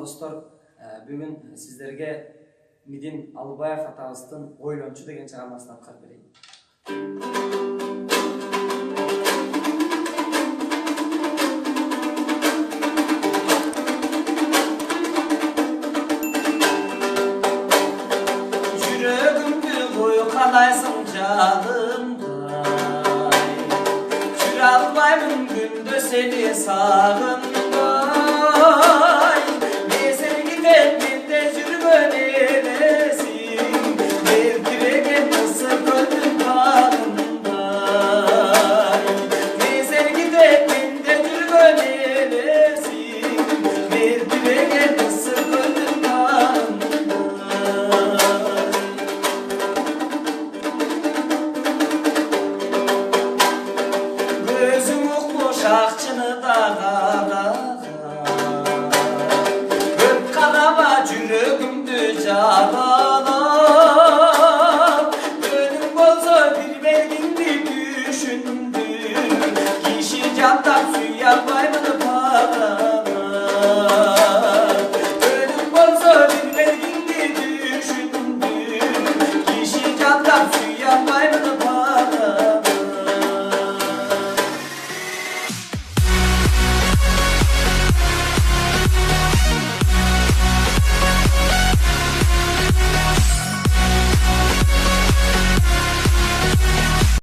достор, бүгүн сиздерге Мидин Алыбаев атабыздын Ойлончу деген чыгармасын аткарып берейин. Жүрөгүмдү куйкалайсың жанымдай, жүрө албаймын күндө сени сагынбай.